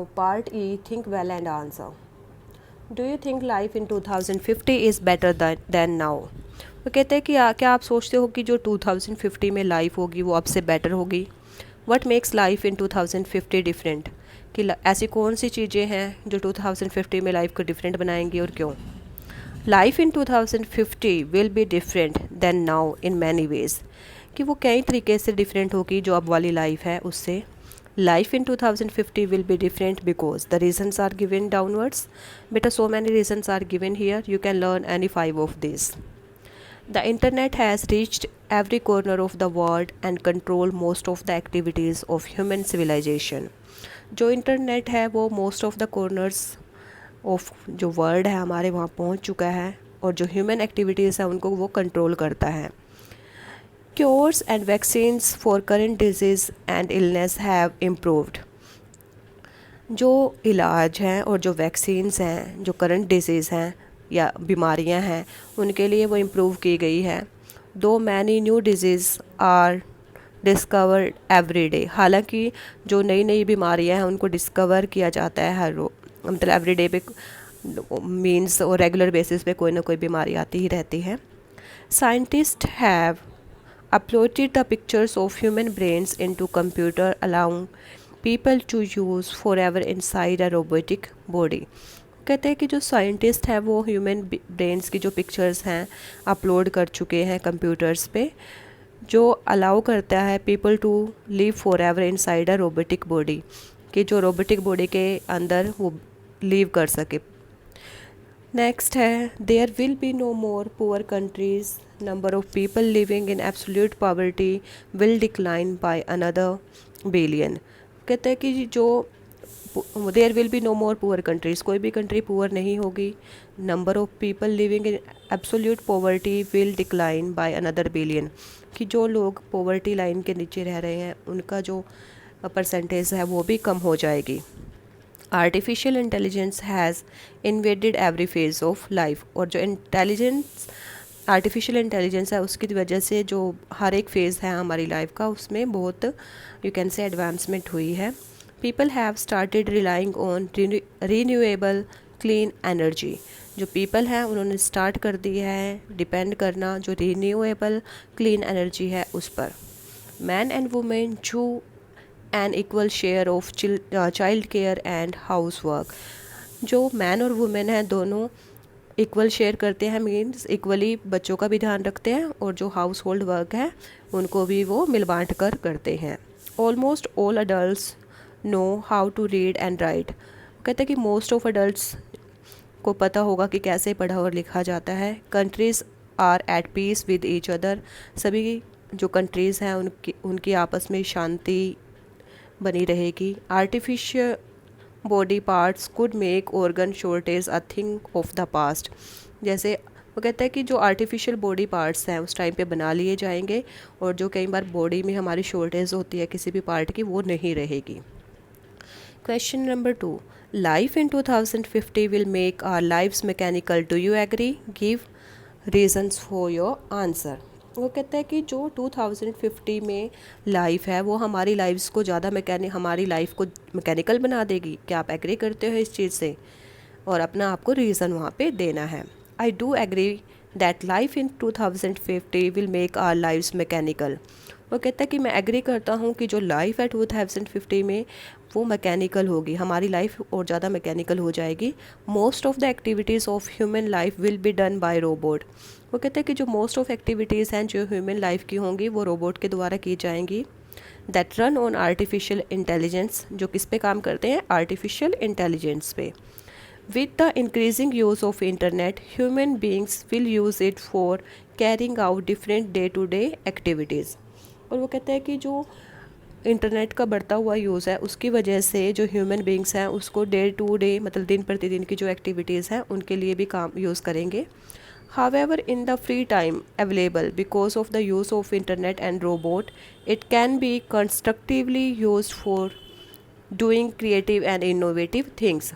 Now, part E, think well and answer. Do you think life in 2050 is better than now? वो कहते हैं कि क्या आप सोचते हो कि जो 2050 में लाइफ होगी वो अब से बेटर होगी? What makes life in 2050 different? कि ऐसी कौन सी चीज़ें हैं जो 2050 में लाइफ को डिफरेंट बनाएंगी और क्यों? Life in 2050 will be different than now in many ways, कि वो कई तरीके से डिफरेंट होगी जो अब वाली लाइफ है उससे. Life in 2050 will be different because the reasons are given downwards. Beta, so many reasons are given here. You can learn any 5 of these. The internet has reached every corner of the world and control most of the activities of human civilization. जो internet है वो most of the corners of जो world है हमारे वहाँ पहुँच चुका है और जो ह्यूमन एक्टिविटीज़ है उनको वो कंट्रोल करता है. Cures and vaccines for current disease and illness have improved. जो इलाज हैं और जो वैक्सीन्स हैं जो करंट डिजीज़ हैं या बीमारियां हैं उनके लिए वो इम्प्रूव की गई है. Though many new diseases are discovered every day. हालांकि जो नई नई बीमारियां हैं उनको डिस्कवर किया जाता है हर रोज, मतलब एवरी डे पे मीन्स और रेगुलर बेसिस पे कोई ना कोई बीमारी आती ही रहती है. Scientist have uploaded the pictures of human brains into computer allowing people to use forever inside a robotic body. कहते हैं कि जो साइंटिस्ट हैं वो ह्यूमन ब्रेन्स की जो पिक्चर्स हैं अपलोड कर चुके हैं कंप्यूटर्स पे, जो अलाउ करता है people to live for ever inside a robotic body, कि जो रोबोटिक बॉडी के अंदर वो लिव कर सके. नेक्स्ट है there will be no more poor countries. Number of people living in absolute poverty will decline by another billion. कहते हैं कि जो there will be no more poor countries, कोई भी कंट्री पुअर नहीं होगी. Number of people living in absolute poverty will decline by another billion, कि जो लोग पॉवर्टी लाइन के नीचे रह रहे हैं उनका जो परसेंटेज है वो भी कम हो जाएगी. Artificial intelligence has invaded every phase of life. और जो आर्टिफिशियल इंटेलिजेंस है उसकी वजह से जो हर एक फेज़ है हमारी लाइफ का उसमें बहुत यू कैन से एडवांसमेंट हुई है. People have started relying on renewable clean energy. जो पीपल हैं उन्होंने स्टार्ट कर दिया है डिपेंड करना जो रीन्यूएबल क्लीन एनर्जी है उस पर. मैन एंड वुमेन जो an equal share of child care and house work. जो मैन और वुमेन हैं दोनों इक्वल शेयर करते हैं, मीन्स इक्वली बच्चों का भी ध्यान रखते हैं और जो हाउस होल्ड वर्क है उनको भी वो मिल बांट कर करते हैं. Almost all adults know how to read and write. कहते हैं कि मोस्ट ऑफ अडल्ट्स को पता होगा कि कैसे पढ़ा और लिखा जाता है. Countries are at peace with each other. सभी जो कंट्रीज़ हैं उनकी आपस में शांति बनी रहेगी. Artificial body parts could make organ shortage a thing of the past. जैसे वो कहता है कि जो आर्टिफिशियल बॉडी पार्ट्स हैं उस टाइम पे बना लिए जाएंगे और जो कई बार बॉडी में हमारी शॉर्टेज होती है किसी भी पार्ट की वो नहीं रहेगी. Question number 2, life in 2050 will make our lives mechanical. Do you agree? Give reasons for your answer. वो कहता है कि जो 2050 में लाइफ है वो हमारी लाइफ्स को ज़्यादा हमारी लाइफ को मैकेनिकल बना देगी. क्या आप एग्री करते हो इस चीज़ से? और अपना आपको रीज़न वहाँ पे देना है. I do agree that life in 2050 will make our lives mechanical. वो कहता है कि मैं एग्री करता हूँ कि जो लाइफ है 2050 में वो मैकेनिकल होगी, हमारी लाइफ और ज़्यादा मैकेनिकल हो जाएगी. Most of the activities of human life will be done by robot. वो कहते हैं कि जो मोस्ट ऑफ एक्टिविटीज़ हैं जो ह्यूमन लाइफ की होंगी वो रोबोट के द्वारा की जाएंगी. That run on artificial intelligence. जो किस पे काम करते हैं? आर्टिफिशियल इंटेलिजेंस पे. With the increasing use of internet human beings will use it for carrying out different day to day activities. और वो कहते हैं कि जो इंटरनेट का बढ़ता हुआ यूज़ है उसकी वजह से जो ह्यूमन बींग्स हैं उसको डे टू डे मतलब दिन प्रतिदिन की जो एक्टिविटीज़ हैं उनके लिए भी काम यूज़ करेंगे. However, in the free time available because of the use of internet and robot, it can be constructively used for doing creative and innovative things.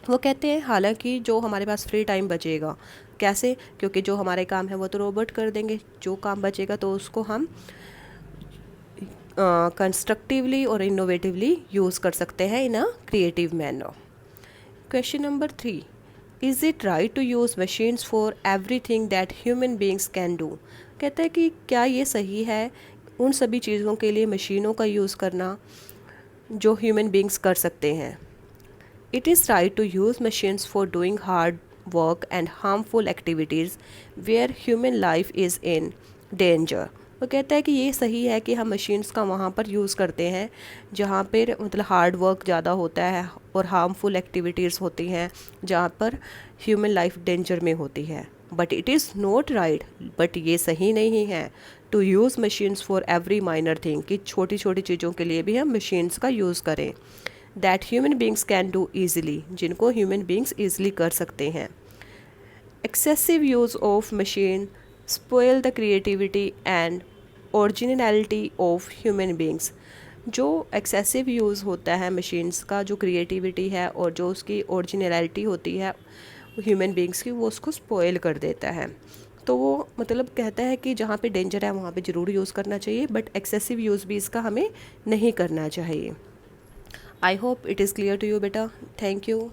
वो कहते हैं हालांकि जो हमारे पास फ्री टाइम बचेगा, कैसे? क्योंकि जो हमारे काम है वो तो रोबोट कर देंगे, जो काम बचेगा तो उसको हम कंस्ट्रक्टिवली और इनोवेटिवली यूज़ कर सकते हैं in a creative manner. Question number 3, is it right to use machines for everything that human beings can do. कहता है कि क्या ये सही है उन सभी चीज़ों के लिए मशीनों का यूज़ करना जो ह्यूमन बींग्स कर सकते हैं। It is right to use machines for doing hard work and harmful activities where human life is in danger. वो कहता है कि ये सही है कि हम मशीन्स का वहाँ पर यूज़ करते हैं जहाँ पर मतलब हार्ड वर्क ज़्यादा होता है और हार्मफुल एक्टिविटीज़ होती हैं जहाँ पर ह्यूमन लाइफ डेंजर में होती है। But it is not right, but ये सही नहीं है to use machines for every minor thing, कि छोटी छोटी चीज़ों के लिए भी हम मशीन्स का यूज़ करें। That human beings can do easily, जिनको ह्यूमन बींग्स ईजिली कर सकते हैं। Excessive use of machine spoil the creativity and originality of human beings. जो एक्सेसिव यूज़ होता है मशीन्स का, जो क्रिएटिविटी है और जो उसकी ओरिजिनलिटी होती है ह्यूमन बींग्स की, वो उसको स्पॉइल कर देता है। तो वो मतलब कहता है कि जहाँ पे डेंजर है वहाँ पे ज़रूर यूज़ करना चाहिए, बट एक्सेसिव यूज़ भी इसका हमें नहीं करना चाहिए। I hope it is clear to you बेटा। Thank you.